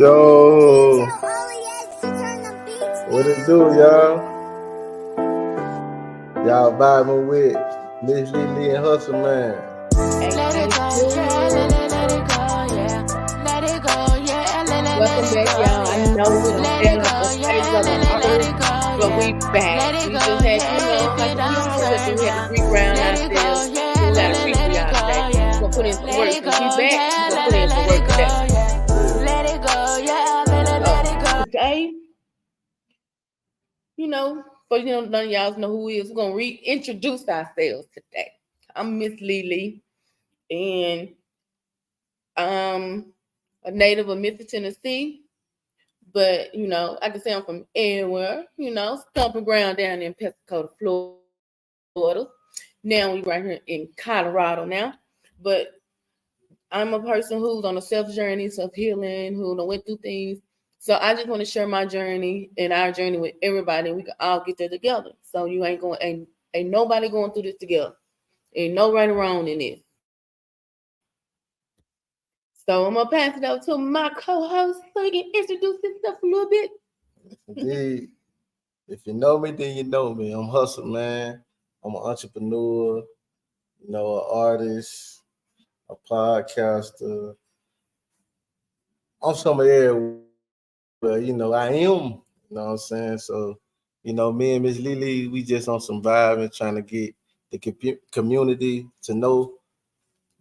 Yo, what it do, y'all? Y'all vibing with Miss Lele and Husdleman. Let it go, yeah, let it go, yeah. Let it go, yeah, Welcome back, y'all. I know we don't let stand it up go, the yeah, stage of the let earth, it go, but we yeah. back. Let it We go, just had, yeah, like if it we always don't do, we had to hurt, reground let it go, ourselves. yeah, So we got a let treat for it y'all go, today. yeah. We're gonna put in some Let work. it Since go, we back, yeah, we're gonna put in some let work it go, today. yeah. Let it go, yeah, let it go. Today, but none of y'all know who we is. We're gonna reintroduce ourselves today. I'm Miss Lele, and I'm a native of Memphis, Tennessee. But I can say I'm from anywhere. Stomping ground down in Pensacola, Florida. Now we right here in Colorado now. But I'm a person who's on a self-journey, self-healing, who went through things. So I just want to share my journey and our journey with everybody, and we can all get there together. So you ain't nobody going through this together. Ain't no right or wrong in this. So I'm gonna pass it over to my co-host so he can introduce himself a little bit. Indeed. If you know me, then you know me. I'm Husdleman. I'm an entrepreneur, an artist, a podcaster. I'm somewhere where, I am. You know what I'm saying? So, me and Miss Lele, we just on some vibe and trying to get the community to know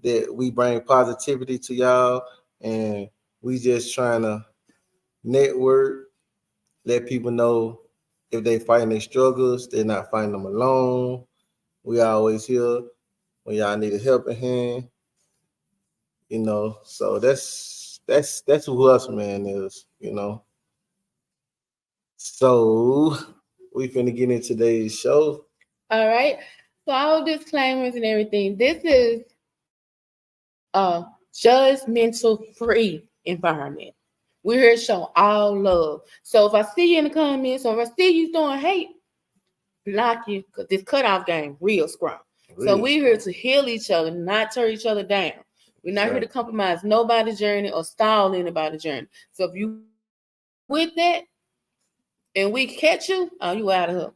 that we bring positivity to y'all, and we just trying to network, let people know if they fighting their struggles, they're not fighting them alone. We always here when y'all need a helping hand, So that's who Husdleman is. So we finna get into today's show. All right. So all disclaimers and everything. This is a judgmental free environment. We're here to show all love. So if I see you in the comments or if I see you throwing hate, block you because this cutoff game real strong. So we're here to heal each other, not tear each other down. We're not here to compromise nobody's journey or stall anybody's journey. So if you with that and we catch you, oh, you out of here.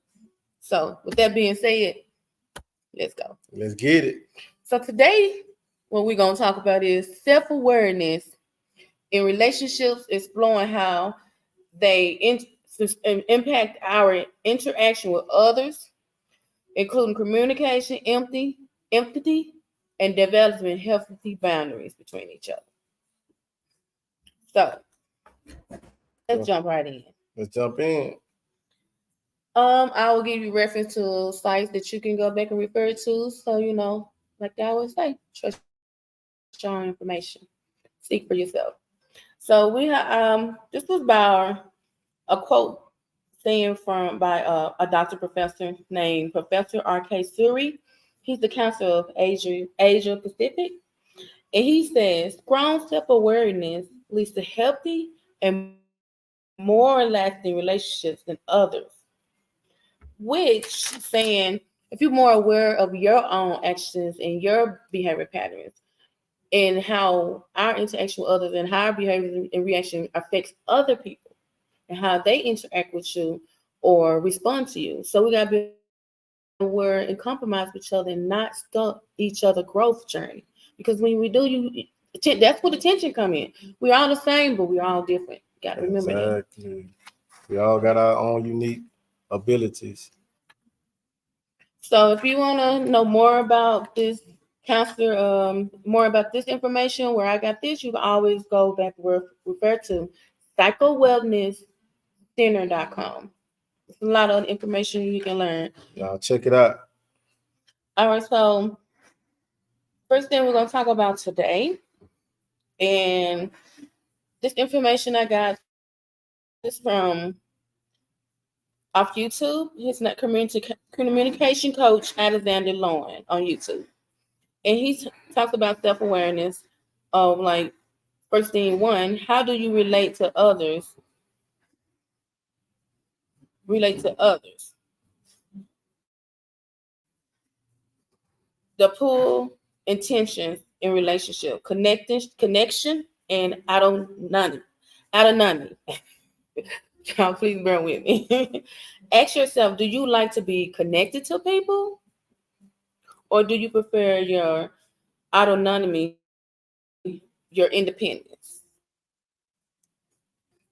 So with that being said, let's go. Let's get it. So today, what we're gonna talk about is self-awareness in relationships, exploring how they impact our interaction with others, including communication, empathy, and developing healthy boundaries between each other. So let's jump right in. Let's jump in. I will give you reference to sites that you can go back and refer to. So like I always say, trust your own information. Seek for yourself. So we have this was by a quote saying by a doctor professor named Professor R.K. Suri. He's the counselor of Asia Pacific. And he says, strong self-awareness leads to healthy and more lasting relationships than others. Which saying, if you're more aware of your own actions and your behavior patterns and how our interaction with others and how our behavior and reaction affects other people and how they interact with you or respond to you. So we got to be aware and compromise with each other and not stop each other growth journey. Because when we do, that's where the tension come in. We're all the same, but we're all different. You got to remember that. We all got our own unique abilities. So if you want to know more about this counselor, more about this information, where I got this, you can always go back and refer to psychowellnesscenter.com. It's a lot of information you can learn. Y'all check it out. All right, so first thing we're going to talk about today, and this information I got is from off YouTube. He's not communication coach Alexander Lauren on YouTube. And he talks about self-awareness of like first thing one, how do you relate to others? The pull intentions in relationship, connection, and I don't none. Autonomy. Y'all, please bear with me. Ask yourself, do you like to be connected to people, or do you prefer your autonomy, your independence?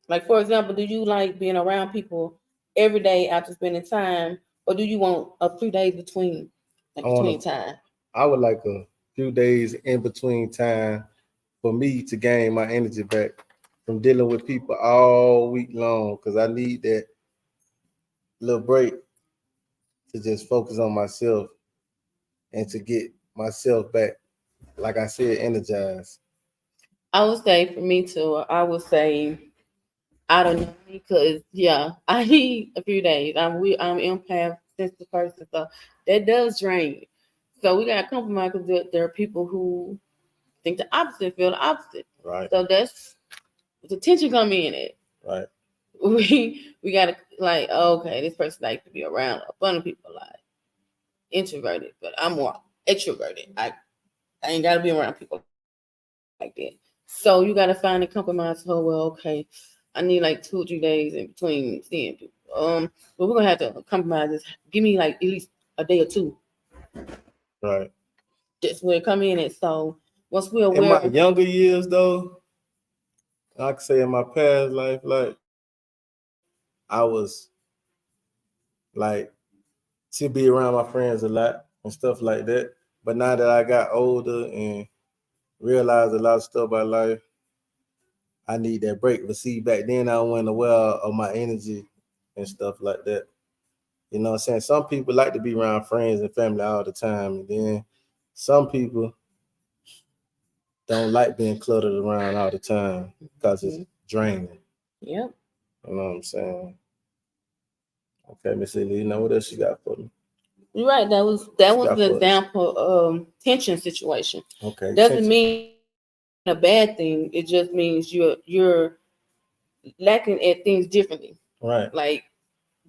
Like, for example, do you like being around people every day after spending time, or do you want a few days between, like I want between to. time? I would like a few days in between time for me to gain my energy back from dealing with people all week long because I need that little break to just focus on myself and to get myself back, like I said, energized. I would say for me too. I would say I don't know because yeah, I need a few days. I'm empath sensitive person, so that does drain me. So we gotta compromise because there are people who think the opposite, feel the opposite. Right, So that's the tension come in it. right, We gotta like okay, this person likes to be around a bunch of people like introverted, but I'm more extroverted. I ain't gotta be around people like that. So you gotta find a compromise. Oh well, okay, I need like 2 or 3 days in between seeing people. But we're gonna have to compromise this. Give me like at least a day or two. right. That's where it come in. And so once we're In my aware, younger years, though, I could say in my past life, like I was like to be around my friends a lot and stuff like that. But now that I got older and realized a lot of stuff about life, I need that break. But see, back then I wasn't aware of my energy and stuff like that. You know what I'm saying? Some people like to be around friends and family all the time. And then some people don't like being cluttered around all the time because it's mhm, draining. yep, You know what I'm saying? Okay, Miss Lee, you know what else you got for me? you're right. That was What that you was got the for us? example tension situation. Okay, Doesn't tension. mean a bad thing. It just means you're lacking at things differently. Right, Like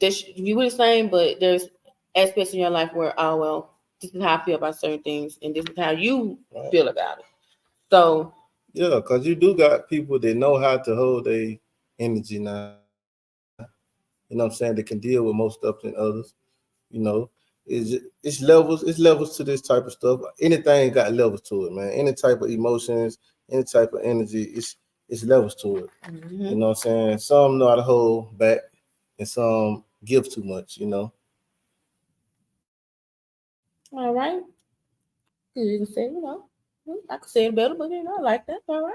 you were the same, but there's aspects in your life where oh well, this is how I feel about certain things, and this is how you right. feel about it. So Yeah, because you do got people that know how to hold their energy now. You know what I'm saying? They can deal with more stuff than others. You know, it's levels. It's levels to this type of stuff. Anything got levels to it, man. Any type of emotions, any type of energy, it's levels to it. You mhm. know what I'm saying? Some know how to hold back, and some give too much. You know. All right, you can say I could say it better, but I like that. All right.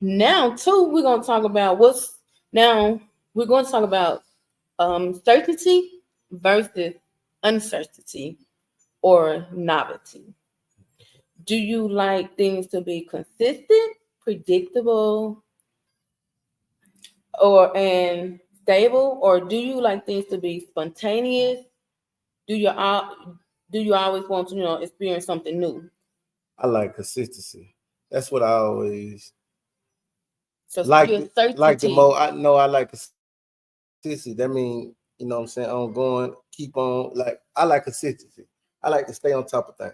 Now, too, we're gonna talk about now. We're going to talk about certainty versus uncertainty or novelty. Do you like things to be consistent, predictable, and stable, or do you like things to be spontaneous? Do you al- do you always want to experience something new? I like consistency. That's what I always So like. your Like the certainty. more I know, I like consistency. That mean I'm saying ongoing. Keep on like I like consistency. I like to stay on top of things.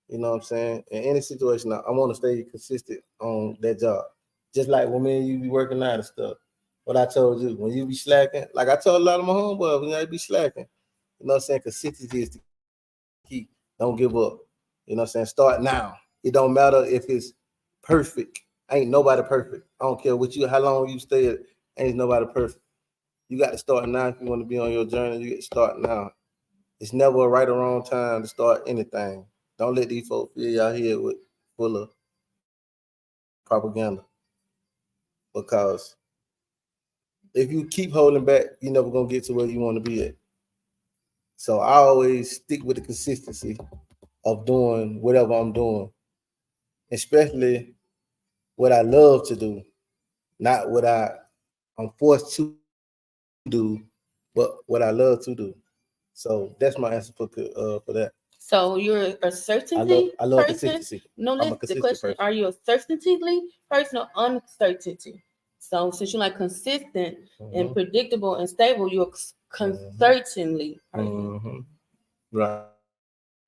You know what I'm saying? In any situation, I want to stay consistent on that job. Just like when me and you be working out and stuff. What I told you, when you be slacking, like I told a lot of my homeboys, when I be slacking, you know what I'm saying? Consistency is the key. Don't give up. You know what I'm saying? Start now. It don't matter if it's perfect. Ain't nobody perfect. I don't care what you, how long you stay. Ain't nobody perfect. You got to start now if you want to be on your journey. You get to start now. It's never a right or wrong time to start anything. Don't let these folks fill your head with full of propaganda because if you keep holding back, you're never gonna get to where you want to be at. So I always stick with the consistency of doing whatever I'm doing, especially what I love to do, not what I'm forced to do, but what I love to do. So that's my answer for that. So you're a I love certainty consistency. person. No, I'm a let's the consistent question: person. are you a certainty person or uncertainty? So since you like consistent and Hmm. predictable and stable, you're Hmm. certainly person. Hmm. Right.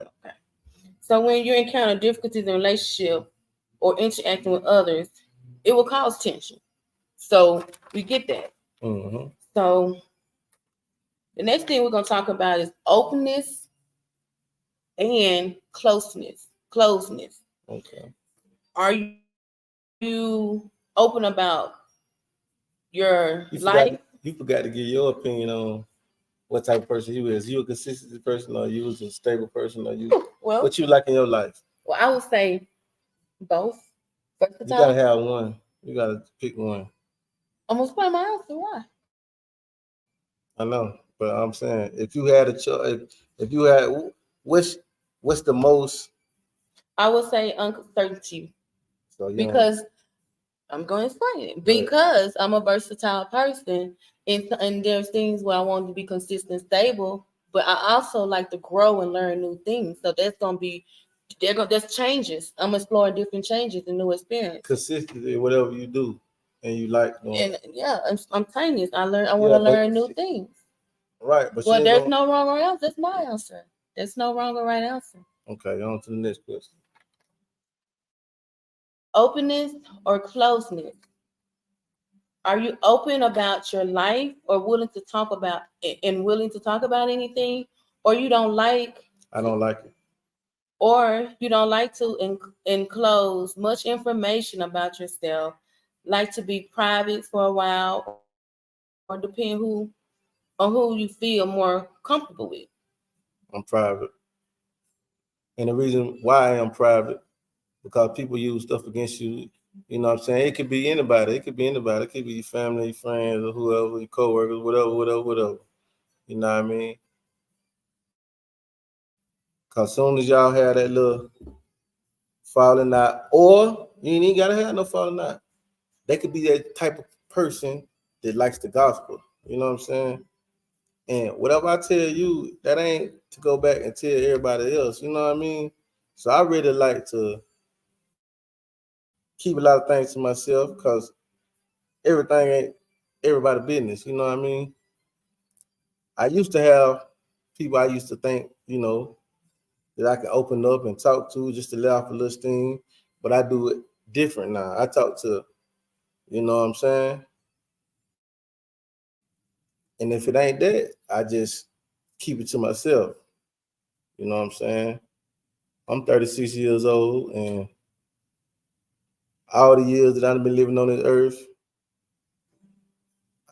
Okay. So when you encounter difficulties in relationship or interacting with others, it will cause tension. So we get that. Mm-hmm. So the next thing we're gonna talk about is openness and closeness. Closeness. Okay. Are you open about your You life? forgot. You forgot to give your opinion on what type of person you is. You a consistent person, or you was a stable person, or you Well, what you like in your life? well, I would say both. You gotta Versatile. have one. You gotta pick one. I'm gonna explain my answer. Why? I know, but I'm saying if you had a choice, if you had what's what's the most? I would say uncertainty So you know, because I'm going to explain it. right? Because I'm a versatile person, and there's things where I want to be consistent, stable, but I also like to grow and learn new things. So that's gonna be that's changes. I'm exploring different changes and new experiences. Consistency, whatever you do, and you like doing. And yeah, I'm tinious. I want Yeah, to but learn new things. right, but you Well, ain't there's gonna. no wrong or else. That's my answer. There's no wrong or right answer. Okay, on to the next question. Openness or closeness? Are you open about your life or willing to talk about and willing to talk about anything, or you don't like I don't like it. to enclose much information about yourself, like to be private for a while, or depend on who you feel more comfortable with. I'm private, and the reason why I am private because people use stuff against you. You know what I'm saying? It could be anybody. It could be anybody. It could be your family, your friends, or whoever, your coworkers, whatever, whatever, whatever. You know what I mean? Cause soon as y'all have that little falling out, or you ain't even gotta have no falling out. They could be that type of person that likes the gospel. You know what I'm saying? And whatever I tell you, that ain't to go back and tell everybody else. You know what I mean? So I really like to keep a lot of things to myself because everything ain't everybody business. You know what I mean? I used to have people I used to think, that I can open up and talk to just to let off a little steam, but I do it different now. I talk to, you know what I'm saying? And if it ain't that, I just keep it to myself. You know what I'm saying? I'm 36 years old, and all the years that I've been living on this earth,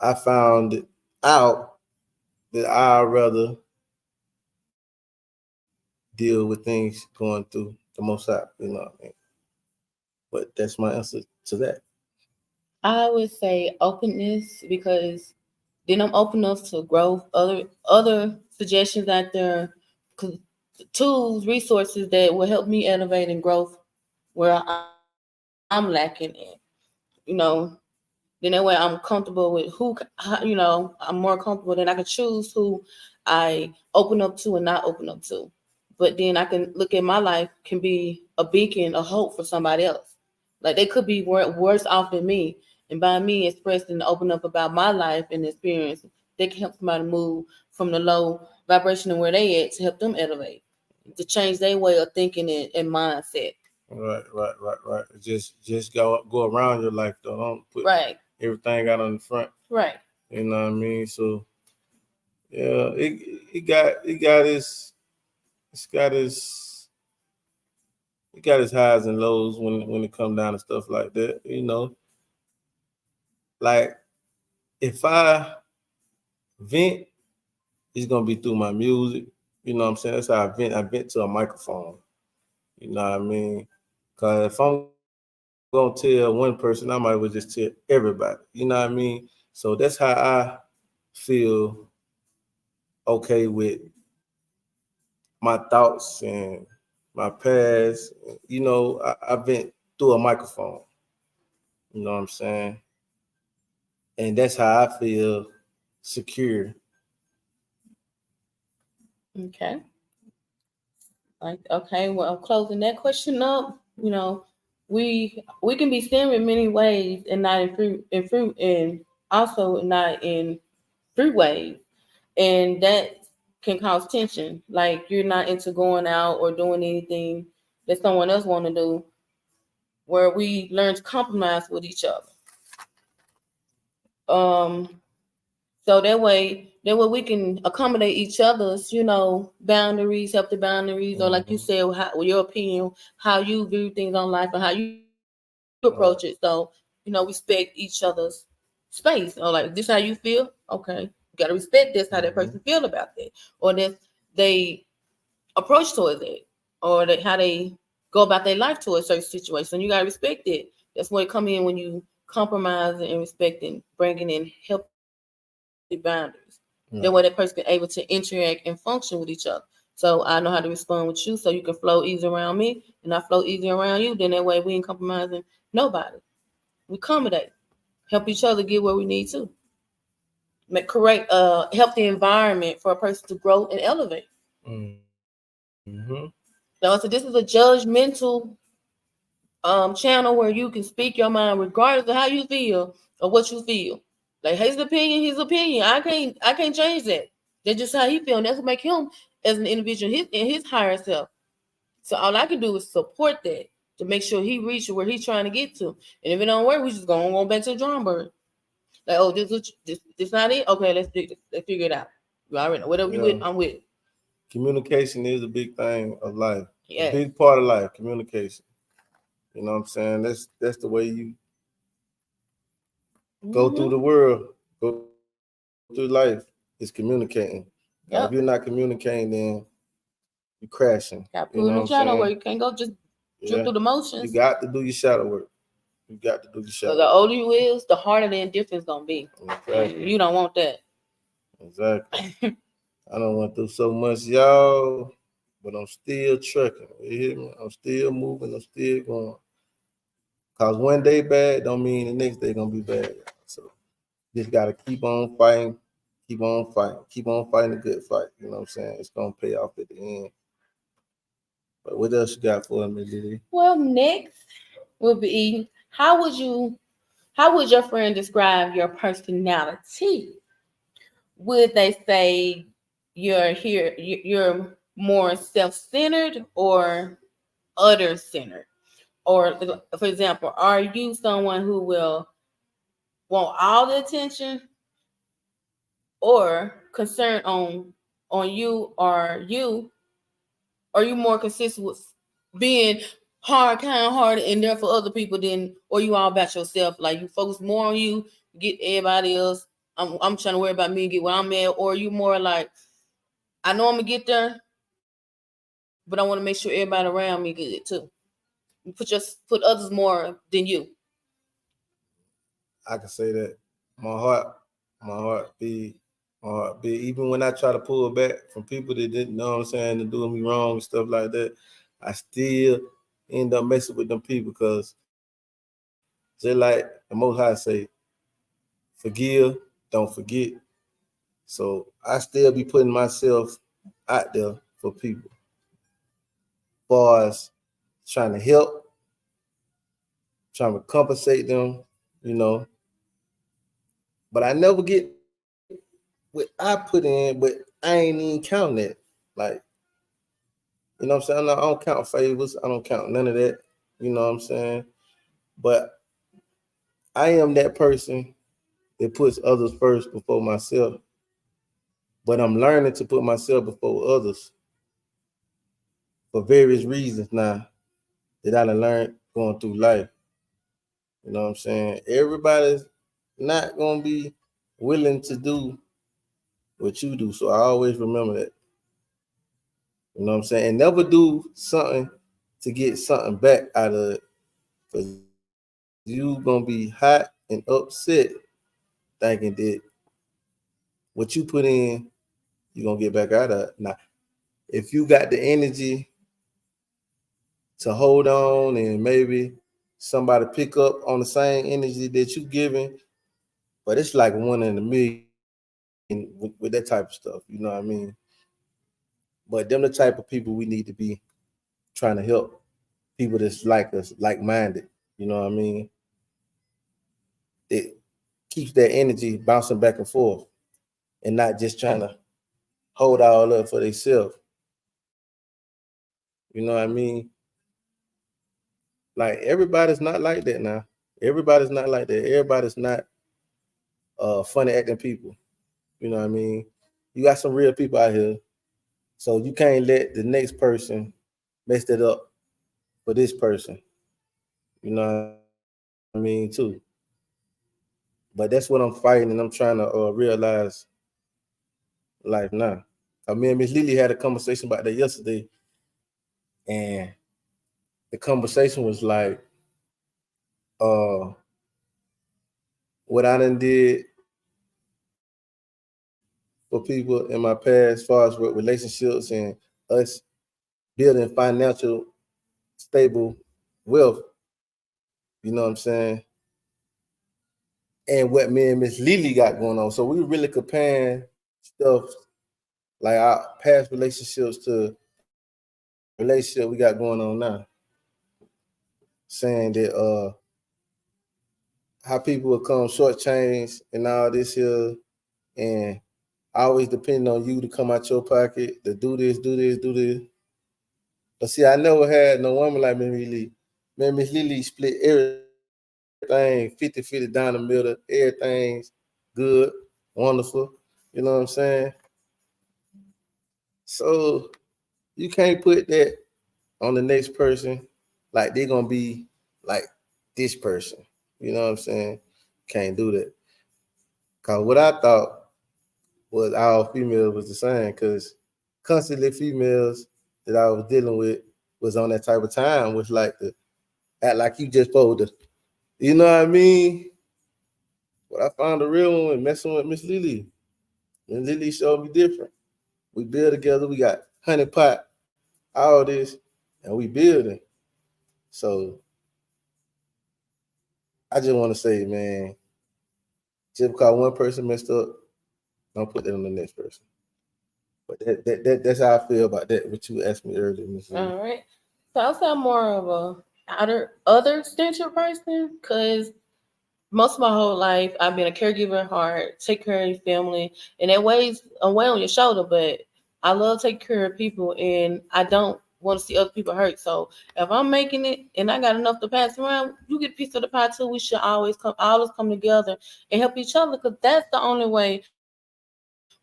I found out that I'd rather deal with things going through the most out, you know what I mean? But that's my answer to that. I would say openness because then I'm open enough to growth, other suggestions out there, tools, resources that will help me elevate and growth where I'm lacking in. You know, then that way I'm comfortable with I'm more comfortable. Then I can choose who I open up to and not open up to. But then I can look at my life can be a beacon of hope for somebody else. Like they could be worse off than me, and by me expressing and open up about my life and experience, they can help somebody move from the low vibration and where they at to help them elevate, to change their way of thinking and mindset. Right, right, right, right. Just go around your life though. Don't put Right, everything out on the front. right. You know what I mean? So yeah, it's got its it got its highs and lows when it come down to stuff like that. Like if I vent, it's gonna be through my music. You know what I'm saying? That's how I vent. I vent to a microphone. You know what I mean? Cause if I'm gonna tell one person, I might as well just tell everybody. You know what I mean? So that's how I feel okay with my thoughts and my past. I vent through a microphone. You know what I'm saying? And that's how I feel secure. Okay. Like, okay, well, I'm closing that question up. We can be seen in many ways and not in fruit and also not in fruit ways. And that can cause tension. Like you're not into going out or doing anything that someone else want to do, where we learn to compromise with each other. Um, so that way we can accommodate each other's, boundaries, healthy boundaries, or like you said, your opinion, how you view things on life, and how you approach it. So, respect each other's space. Or like, this how you feel? Okay, you gotta respect this how that person feel about that, or that they approach towards it, or that how they go about their life towards certain situations. You gotta respect it. That's where it come in when you compromise and respecting, bringing in healthy boundaries. That way, that person can able to interact and function with each other. So I know how to respond with you, so you can flow easy around me, and I flow easy around you. Then that way, we ain't compromising nobody. We accommodate, help each other get where we need to. Make correct, healthy environment for a person to grow and elevate. So this is a judgmental channel where you can speak your mind regardless of how you feel or what you feel. Like his opinion, his opinion. I can't change that. That's just how he feel. And that's what make him as an individual in his higher self. So all I can do is support that to make sure he reaches where he's trying to get to. And if it don't work, we just go back to the drawing board. Like, oh, this not it. Okay, let's figure it out. You already know. Whatever you with, I'm with. Communication is a big thing of life. Yeah. A big part of life, communication. You know what I'm saying? That's the way you go through the world, go through life, is communicating. Now, if you're not communicating, then you're crashing. Got You put know in what the I'm shadow saying? where you can't go just drip through the motions. You got to do your shadow work. You got to do your shadow So the work. older you is, the harder the indifference gonna be. Exactly. You don't want that. Exactly. I done went through so much, y'all, but I'm still trucking. You hear me? I'm still moving. I'm still going. Cause one day bad don't mean the next day gonna be bad. So just gotta keep on fighting, keep on fighting, keep on fighting a good fight. You know what I'm saying? It's gonna pay off at the end. But what else you got for me, Lily? Well, next will be how would your friend describe your personality? Would they say you're more self-centered or other-centered? Or for example, are you someone who will want all the attention or concerned on you, or you are you more consistent with being hard, kind hearted, and there for other people than, or you all about yourself? Like you focus more on you, get everybody else. I'm trying to worry about me and get where I'm at, or you more like, I know I'm gonna get there, but I want to make sure everybody around me good too. You put others more than you. I can say that my heart, my heart be, my heart be. Even when I try to pull back from people that didn't know what I'm saying, and doing me wrong and stuff like that, I still end up messing with them people because just like the Most High say, forgive, don't forget. So I still be putting myself out there for people, as far as trying to help, trying to compensate them, you know. But I never get what I put in, but I ain't even counting that. Like, you know what I'm saying? I don't count favors. I don't count none of that. You know what I'm saying? But I am that person that puts others first before myself. But I'm learning to put myself before others for various reasons now that I done learned going through life. You know what I'm saying? Everybody's not gonna be willing to do what you do. So I always remember that. You know what I'm saying? And never do something to get something back out of it. Because you gonna be hot and upset thinking that what you put in, you're gonna get back out of it. Now, if you got the energy to hold on and maybe somebody pick up on the same energy that you giving, but it's like 1 in a million with that type of stuff, you know what I mean? But them the type of people we need to be trying to help people that's like us, like-minded, you know what I mean? It keeps that energy bouncing back and forth and not just trying to hold all up for themselves. You know what I mean? Like everybody's not like that now. Everybody's not like that. Everybody's not funny acting people. You know what I mean? You got some real people out here, so you can't let the next person mess that up for this person. You know what I mean too. But that's what I'm fighting, and I'm trying to realize life now. Me and Miss Lily had a conversation about that yesterday, and the conversation was like, uh, what I done did for people in my past, as far as with relationships and us building financial stable wealth. You know what I'm saying? And what me and Miss Lily got going on. So we really comparing stuff like our past relationships to relationship we got going on now. Saying that how people will come shortchanged and all this here, and always depending on you to come out your pocket to do this, do this, do this. But see, I never had no woman like Miss Lily. Man, Miss Lily split everything 50-50 down the middle. Everything's good, wonderful. You know what I'm saying? So you can't put that on the next person like they're gonna be like this person. You know what I'm saying? Can't do that. Cause what I thought was all females was the same. Cause constantly females that I was dealing with was on that type of time, was like to act like you just supposed to. You know what I mean? But I found a real one messing with Miss Lily. And Lily showed me different. We build together. We got honey pot, all this, and we building. So I just want to say, man, just because one person messed up, don't put that on the next person. But that's how I feel about that. What you asked me earlier, Miss Lily. All right. So I'll say I'm more of a other extension person because most of my whole life I've been a caregiver at heart, take care of your family, and that weighs a weight on your shoulder. But I love taking care of people, and I don't want to see other people hurt. So if I'm making it and I got enough to pass around, you get a piece of the pie too. We should always come together and help each other because that's the only way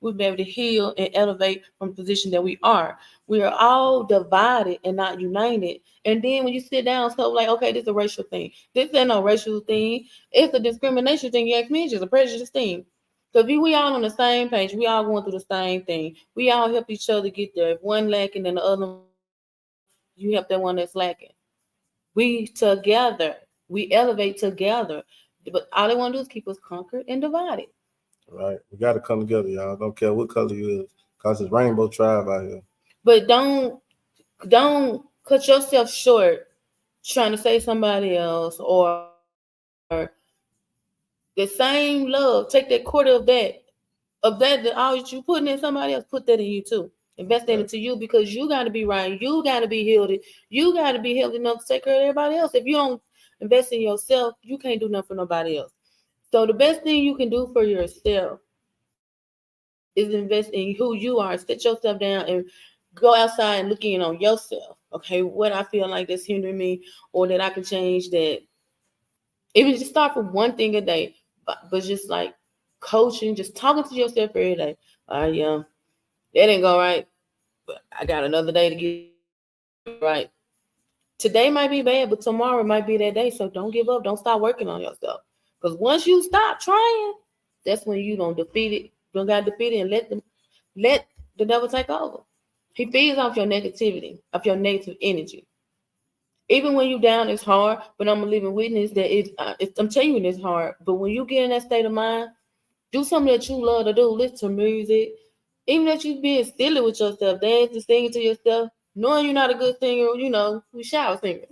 we'll be able to heal and elevate from the position that we are. We are all divided and not united. And then when you sit down, so like, okay, this is a racial thing. This ain't no racial thing. It's a discrimination thing. You ask me, it's just a prejudice thing. So if we all on the same page, we all going through the same thing. We all help each other get there. If one lacking, then the other, you help that one that's lacking. We together, we elevate together. But all they want to do is keep us conquered and divided. Right? We got to come together, y'all. Don't care what color you is, cause it's rainbow tribe out here. But don't cut yourself short trying to say somebody else or the same love. Take that quarter of that all that you putting in somebody else, put that in you too. Invest that into Right. you because you got to be right. You got to be healed. You got to be healthy enough to take care of everybody else. If you don't invest in yourself, you can't do nothing for nobody else. So the best thing you can do for yourself is invest in who you are. Sit yourself down and go outside and look in on yourself. Okay, what I feel like that's hindering me or that I can change that. Even just start with one thing a day, but just like coaching, just talking to yourself every day. Yeah, that didn't go right, but I got another day to get it right. Today might be bad, but tomorrow might be that day. So don't give up. Don't stop working on yourself. Because once you stop trying, that's when you don't defeat it. You don't got to defeat it and let the devil take over. He feeds off your negativity, of your negative energy. Even when you down, it's hard. But I'm a living witness that I'm telling you, it's hard. But when you get in that state of mind, do something that you love to do. Listen to music. Even if you being silly with yourself, dancing, singing to yourself, knowing you're not a good singer, we shower singer.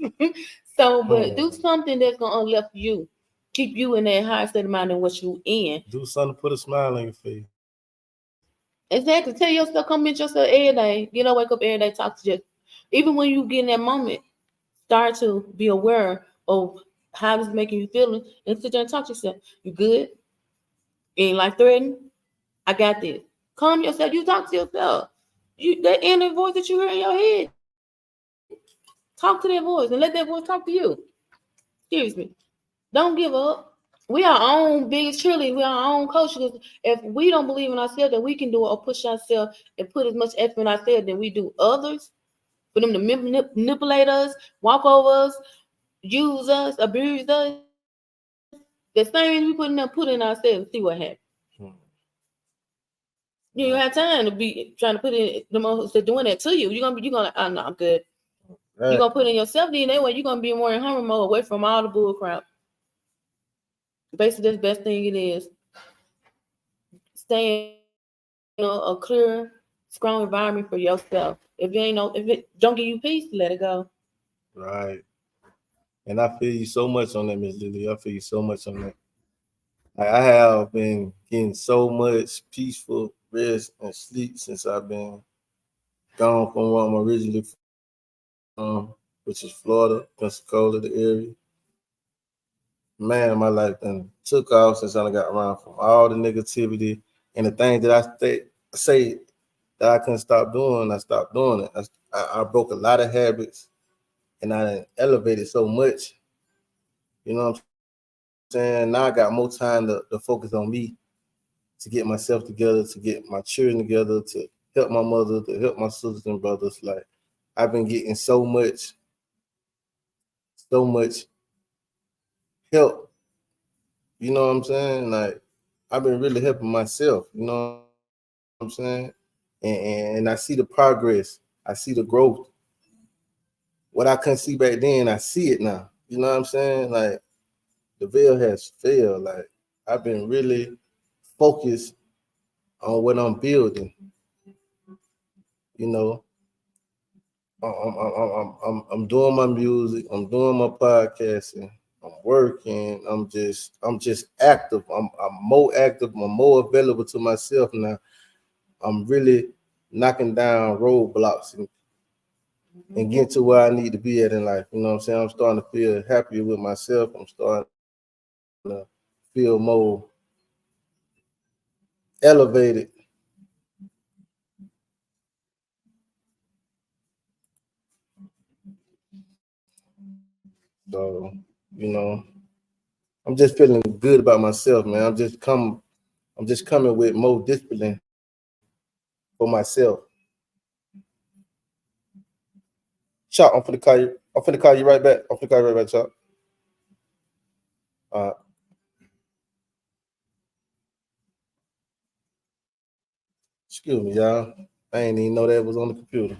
So, but do Hmm. something that's gonna uplift you, keep you in that high state of mind than what you in. Do something to put a smile on your face. Exactly. Tell yourself, come meet yourself every day. Wake up every day, talk to yourself. Even when you get in that moment, start to be aware of how it's making you feel and sit there and talk to yourself. You good? Ain't life threatening? I got this. Calm yourself. You talk to yourself. That inner voice that you hear in your head. Talk to that voice and let that voice talk to you. Excuse me. Don't give up. We are our own biggest cheerleader. We are our own coach. Because if we don't believe in ourselves that we can do it or push ourselves and put as much effort in ourselves than we do others, for them to manipulate us, walk over us, use us, abuse us, the same we put in ourselves, see what happens. Hmm. You don't have time to be trying to put in the most they're doing that to you. You're gonna like, oh no, I'm good. You're Right. gonna put in yourself then that way you're gonna be more in humor mode away from all the bull crap. Basically, that's the best thing it is. Stay in a clear, strong environment for yourself. If it don't give you peace, let it go. Right. And I feel you so much on that, Miss Lily. I feel you so much on that. Like, I have been getting so much peaceful rest and sleep since I've been gone from where I'm originally from, which is Florida, Pensacola, the area. Man, my life done took off since I got around from all the negativity and the things that say that I couldn't stop doing. I stopped doing it. I broke a lot of habits and I elevated so much. You know what I'm saying? Now I got more time to focus on me, to get myself together, to get my children together, to help my mother, to help my sisters and brothers. Like, I've been getting so much help. You know what I'm saying? Like, I've been really helping myself. You know what I'm saying? And I see the progress. I see the growth. What I couldn't see back then, I see it now. You know what I'm saying? Like, the veil has failed. Like, I've been really focused on what I'm building. You know, I'm doing my music. I'm doing my podcasting. I'm working. I'm just active. I'm more active. I'm more available to myself now. I'm really knocking down roadblocks and get to where I need to be at in life. You know what I'm saying? I'm starting to feel happier with myself. I'm starting to feel more elevated. So, you know, I'm just feeling good about myself, man. I'm just coming with more discipline for myself. Chop, I'm finna call you right back. I'm finna call you right back, Chop. Uh, excuse me, y'all. I ain't even know that was on the computer.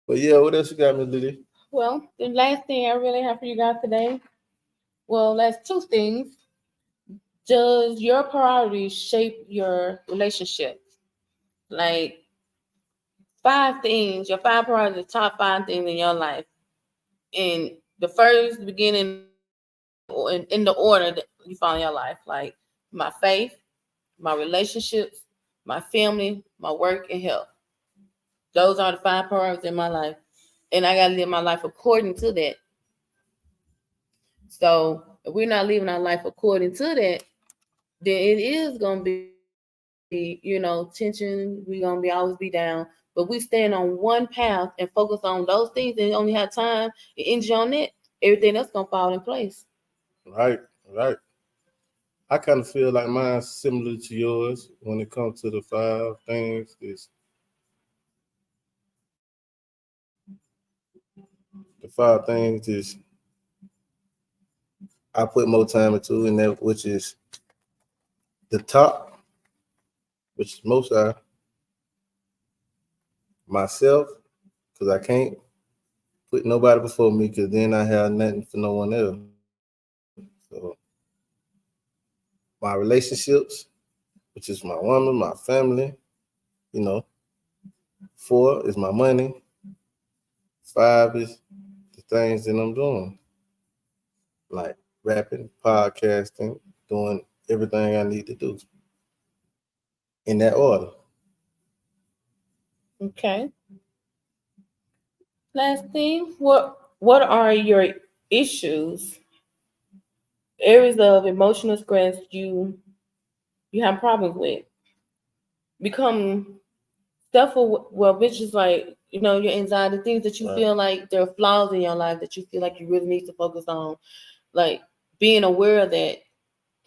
But yeah, what else you got, Miss Lily? Well, the last thing I really have for you guys today, well, that's two things. Does your priorities shape your relationship? Like five things, your five priorities, the top five things in your life. In the first beginning or in the order that you find in your life, like my faith, my relationships, my family, my work, and health. Those are the five priorities in my life. And I gotta live my life according to that. So if we're not living our life according to that, then it is gonna be, tension. We're gonna be always be down. But we stand on one path and focus on those things and only have time and energy on it, everything else gonna fall in place. Right, right. I kind of feel like mine's similar to yours when it comes to the five things. Is the five things is I put more time into, and that which is the top, which is most I myself, because I can't put nobody before me, because then I have nothing for no one else. So my relationships, which is my woman, my family, you know. Four is my money. Five is the things that I'm doing, like rapping, podcasting, doing everything I need to do in that order. Okay. Last thing, what are your issues, areas of emotional stress you have problems with? Become stuff well, which is like your anxiety, things that you Right. feel like there are flaws in your life that you feel like you really need to focus on, like being aware of that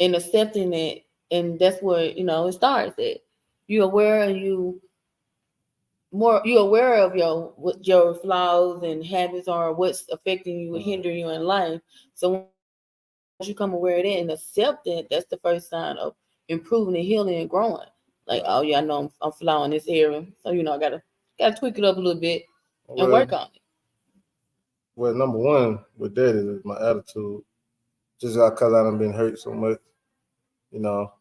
and accepting it, and that's where it starts. At you're aware, and you're aware of what your flaws and habits are, what's affecting you and hindering you in life. So once you come aware of that and accept it, that's the first sign of improving and healing and growing. Like, oh yeah, I know I'm flawing this area, so I gotta tweak it up a little bit and work on Well, it. well, number one with that is my attitude. Just because I done been hurt so much, you know,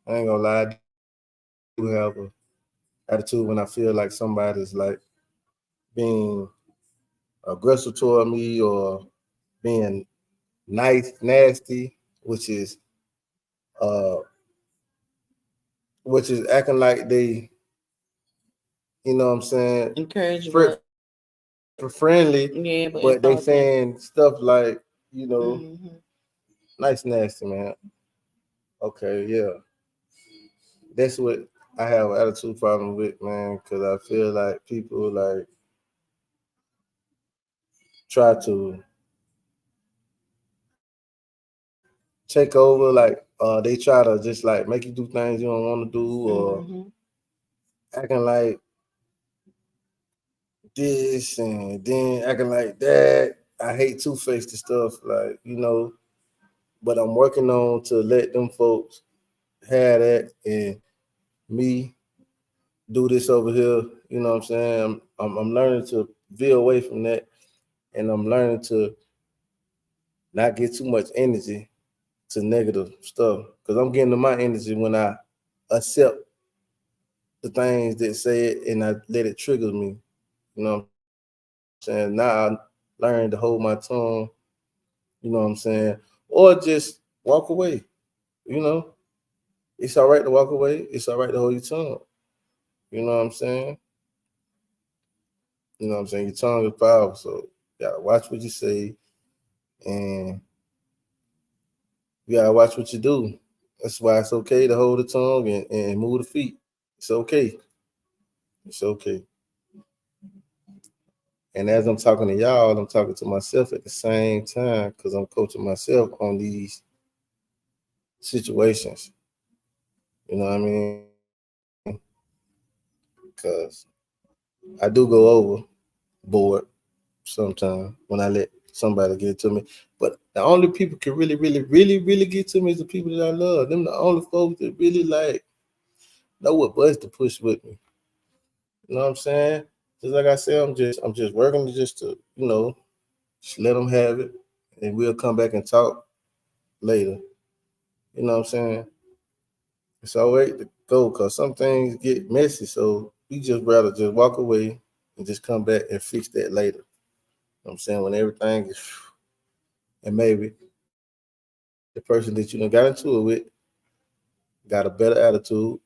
I ain't gonna lie, I do have a attitude when I feel like somebody's like being aggressive toward me or being nice, nasty, which is uh which is acting like they, you know what I'm saying, Encourage you, fr- but friendly, yeah, but but they it's all that. saying stuff like, you know, Hmm. nice, nasty, man. Okay, yeah, that's what I have an attitude problem with, man, because I feel like people like try to take over, like they try to just like make you do things you don't want to do, or Hmm. acting like this and then acting like that. I hate two-faced stuff, like, but I'm working on to let them folks have that and me do this over here. You know what I'm saying? I'm learning to veer away from that, and I'm learning to not get too much energy to negative stuff because I'm getting to my energy when I accept the things that say it and I let it trigger me. You know what I'm saying? Now I learn to hold my tongue. You know what I'm saying? Or just walk away. You know, it's all right to walk away. It's all right to hold your tongue. You know what I'm saying? You know what I'm saying? Your tongue is powerful, so you gotta watch what you say, and you gotta watch what you do. That's why it's okay to hold the tongue and move the feet. It's okay. It's okay. And as I'm talking to y'all, I'm talking to myself at the same time because I'm coaching myself on these situations. You know what I mean? Because I do go overboard sometimes when I let somebody get to me. But the only people can really, really, really, really get to me is the people that I love. Them the only folks that really like know what buttons to push with me. You know what I'm saying? Just like I said, I'm just working to just to, just let them have it, and we'll come back and talk later. You know what I'm saying? It's always to go because some things get messy. So we just rather just walk away and just come back and fix that later. You know what I'm saying? When everything is, and maybe the person that you done got into it with got a better attitude,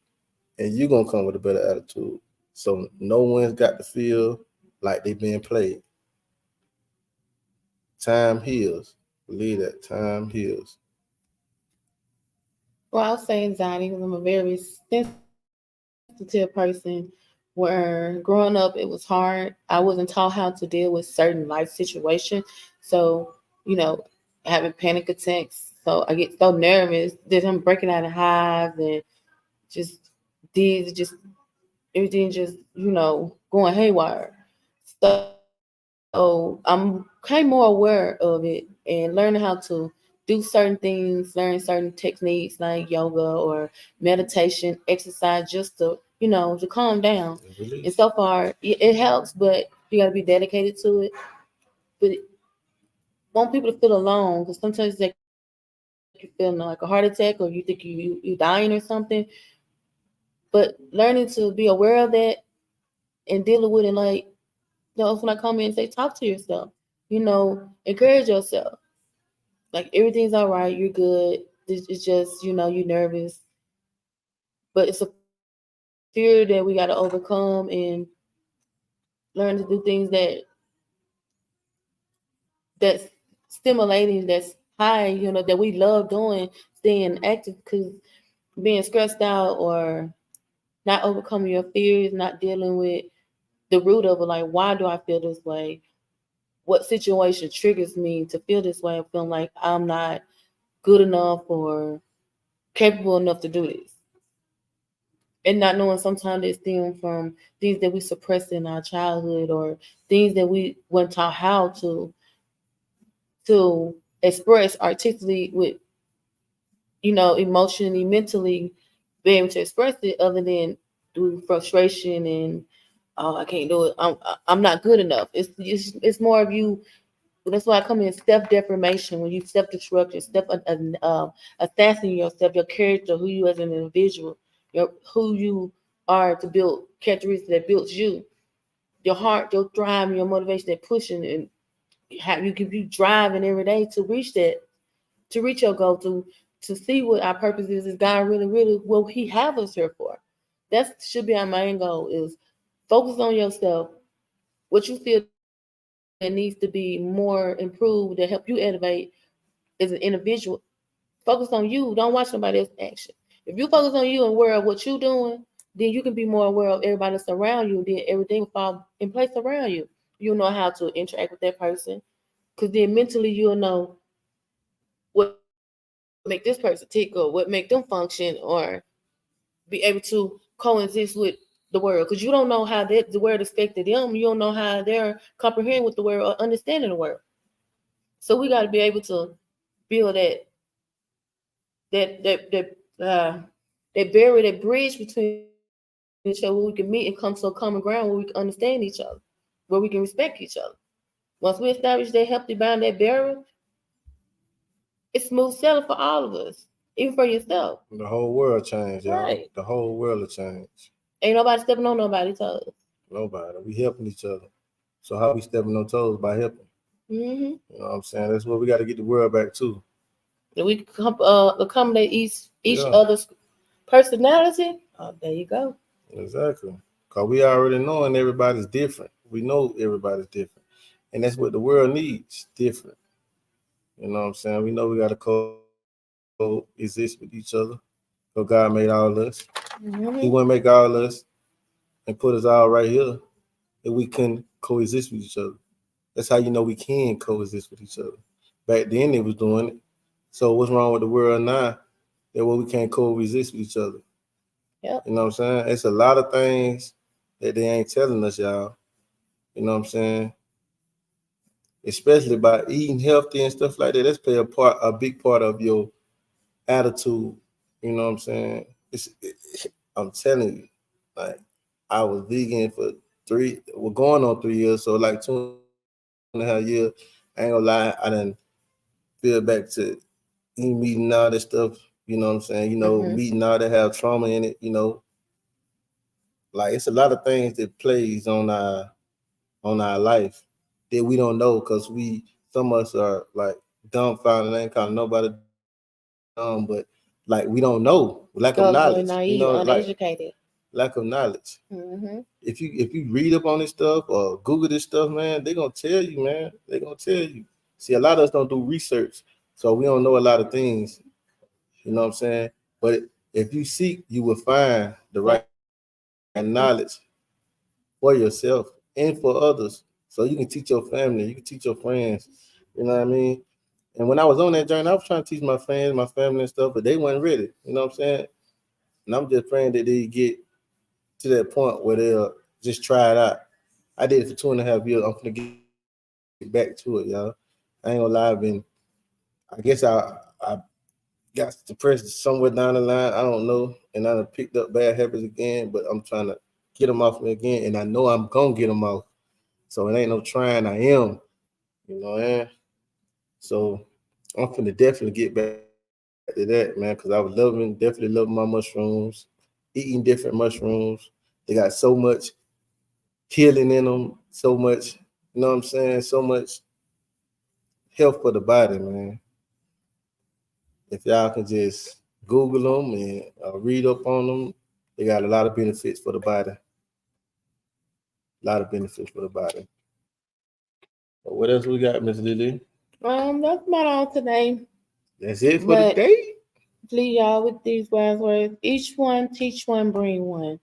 and you gonna come with a better attitude. So no one's got to feel like they being played. Time heals. Believe that time heals. Well, I'll say anxiety because I'm a very sensitive person. Where growing up, it was hard. I wasn't taught how to deal with certain life situations. So, you know, having panic attacks. So I get so nervous that I'm breaking out in hives and just just everything just, going haywire. So I'm kind of more aware of it and learning how to do certain things, learn certain techniques like yoga or meditation, exercise, just to calm down. And Release. so far, it helps, but you got to be dedicated to it. But want people to feel alone because sometimes they can feel like a heart attack or you think you dying or something. But learning to be aware of that and dealing with it, like, when I come in and say, talk to yourself, encourage yourself. Like, everything's all right, you're good. It's just, you're nervous. But it's a fear that we got to overcome and learn to do things that's stimulating, that's high, that we love doing, staying active, because being stressed out or not overcoming your fears, not dealing with the root of it, like, why do I feel this way? What situation triggers me to feel this way? I feel like I'm not good enough or capable enough to do this. And not knowing sometimes it stems from things that we suppressed in our childhood or things that we weren't taught how to express artistically with, emotionally, mentally, be able to express it other than through frustration and, oh, I can't do it. I'm not good enough. It's more of you. That's why I come in self-defamation, when you self-destruct, assassinating yourself, your character, who you as an individual, who you are to build characteristics that builds you, your heart, your drive, and your motivation, that pushing and have you give you driving every day to reach that, to reach your goal, to see what our purpose is God really, really what He have us here for. That should be our main goal: is focus on yourself, what you feel that needs to be more improved to help you elevate as an individual. Focus on you. Don't watch somebody else's action. If you focus on you and aware of what you're doing, then you can be more aware of everybody that's around you. Then everything will fall in place around you. You'll know how to interact with that person. Because then mentally you'll know what make this person tick or what make them function or be able to coexist with the world. Because you don't know how the world affected them. You don't know how they're comprehending with the world or understanding the world. So we got to be able to build that that that uh, that barrier, that bridge between each other, where we can meet and come to a common ground, where we can understand each other, where we can respect each other. Once we establish that healthy bound, that barrier, it's smooth sailing for all of us, even for yourself. The whole world changed, y'all. Right. The whole world will change. Ain't nobody stepping on nobody's toes. Nobody. We helping each other. So how we stepping on toes? By helping. Mm-hmm. You know what I'm saying? That's what we got to get the world back to. And we can accommodate each Yeah, other's personality. Oh, there you go. exactly. Cause we already knowing everybody's different. We know everybody's different, and that's what the world needs. Different. You know what I'm saying? We know we got to coexist with each other. So God made all of us. He wouldn't make Mm-hmm. all of us and put us all right here if we couldn't coexist with each other. That's how you know we can coexist with each other. Back then they was doing it. So what's wrong with the world now? That way we can't coexist with each other. Yep. You know what I'm saying? It's a lot of things that they ain't telling us, y'all. You know what I'm saying? Especially by eating healthy and stuff like that. That's play a big part of your attitude. You know what I'm saying? I'm telling you, like I was vegan for we're going on 3 years, so like 2.5 years. I ain't gonna lie, I done feel back to eating meat and all that stuff. You know what I'm saying? Meat and Mm-hmm. all that have trauma in it. Like it's a lot of things that plays on our life that we don't know because some of us are like dumbfounded. I ain't calling nobody dumb, but like we don't know. Lack of knowledge. Gullible, Like naive, uneducated. lack of knowledge. Mm-hmm. If you read up on this stuff or Google this stuff, man, they gonna tell you, man. They gonna tell you. See, a lot of us don't do research, so we don't know a lot of things. You know what I'm saying? But if you seek, you will find the right knowledge for yourself and for others. So you can teach your family, you can teach your friends. You know what I mean? And when I was on that journey, I was trying to teach my friends, my family and stuff, but they weren't ready. You know what I'm saying? And I'm just praying that they get to that point where they'll just try it out. I did it for 2.5 years. I'm gonna get back to it, y'all. I ain't gonna lie. I guess I got depressed somewhere down the line. I don't know, and I done picked up bad habits again. But I'm trying to get them off me again, and I know I'm gonna get them off. So it ain't no trying. I am, man. So I'm finna definitely get back to that, man, because I was definitely loving my mushrooms, eating different mushrooms. They got so much healing in them, so much, you know what I'm saying, so much health for the body, man. If y'all can just Google them and read up on them, they got a lot of benefits for the body. A lot of benefits for the body. But what else we got, Miss Lily? That's about all today. That's it for the But day. leave y'all with these wise words. Each one, teach one, bring one.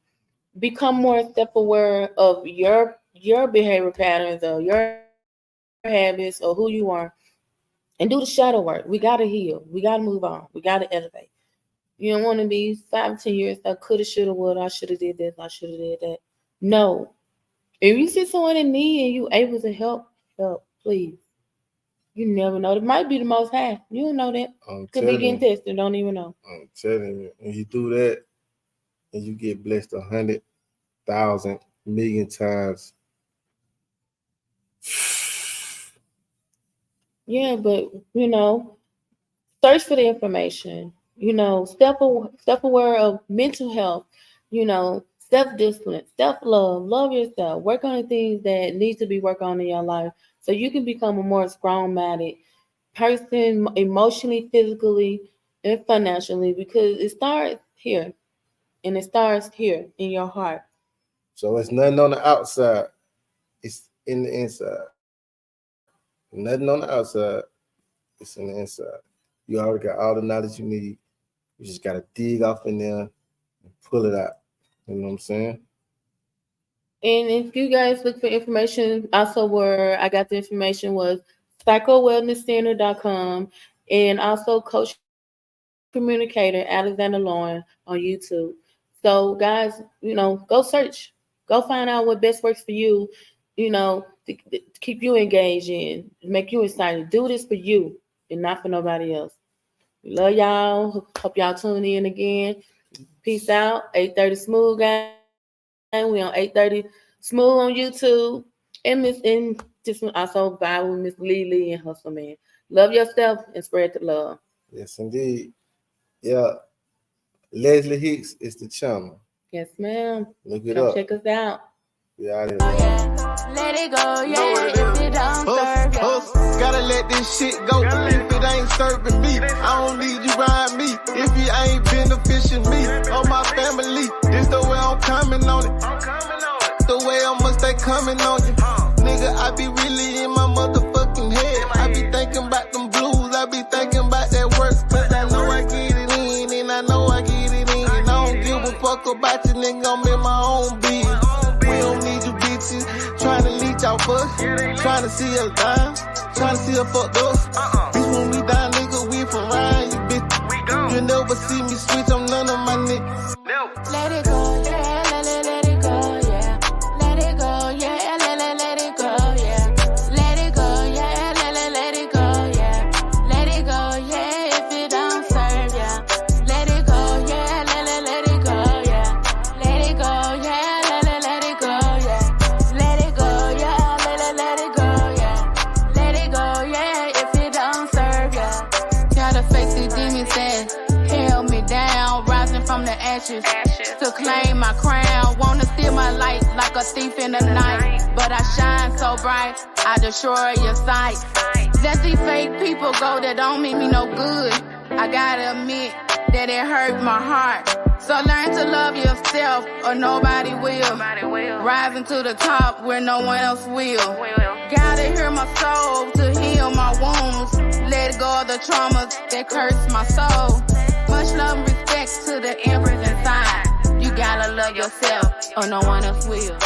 Become more self-aware of your behavior patterns or your habits or who you are, and and do the shadow work. We gotta heal. We gotta move on. We gotta elevate. You don't want to be 5, 10 years I coulda, shoulda, woulda. I shoulda did this. I shoulda did that. No. If you see someone in need and you able to help, please. You never know. It might be the Most High. You don't know that. Could be getting tested. Don't even know. I'm telling you, and you do that, and you get blessed 100,000 million times. Yeah, but search for the information. Self-aware of mental health. Self-discipline, self-love, love yourself. Work on the things that need to be worked on in your life, so you can become a more strong-minded person, emotionally, physically, and financially. Because it starts here, and it starts here in your heart. So it's nothing on the outside; it's in the inside. Nothing on the outside; it's in the inside. You already got all the knowledge you need. You just gotta dig off in there and pull it out. You know what I'm saying? And if you guys look for information, also where I got the information was psychowellnesscenter.com, and also Coach Communicator Alexander Lauren on YouTube. So guys, go search, go find out what best works for you, to keep you engaged in, make you excited. Do this for you and not for nobody else. We love y'all. Hope y'all tune in again. Peace out. 830 Smooth, guys. We on 830 Smooth on YouTube. And just also vibe with Miss Lele and Husdleman. Love yourself and spread the love. Yes, indeed. Yeah. Leslie Hicks is the channel. Yes, ma'am. Look it Come up. check us out. We out here. Let it go, yeah, if it don't serve you. Gotta let this shit go. If it ain't serving me, I don't need you around me. If it ain't benefiting me or my family, this the way I'm coming on it. The way I must stay coming on you. Nigga, I be really in my motherfucking head. I be thinking about them blues, I be thinking about that work. Cause I know I get it in, and I know I get it in. I don't give a fuck about you, nigga, I'm in my own business. We don't need you bitches trying to leech off us, trying to see us down, trying to see us fucked up. Bitch, when we down, nigga, we from around you, bitch. You never see me switch, I'm none of my niggas. Let it go, yeah, let it go, yeah. Let it go, yeah, let it go, yeah. Let it go, yeah, let it go, yeah. Let it go, yeah, if it don't serve ya. Let it go, yeah, let it go, yeah. Let it go, yeah, let it go, yeah. Let it go, yeah, let it go, yeah. Let it go, yeah, if it don't serve ya. Gotta face the demons that held me down, rising from the ashes to claim my crown. Wanna steal my light like a thief in the night, but I shine so bright, I destroy your sight. Let these fake people go that don't mean me no good. I gotta admit that it hurt my heart. So learn to love yourself or nobody will. Rising to the top where no one else will. Gotta hear my soul to heal my wounds. Let go of the traumas that curse my soul. Much love and respect to the empress inside. You gotta love yourself or no one else will.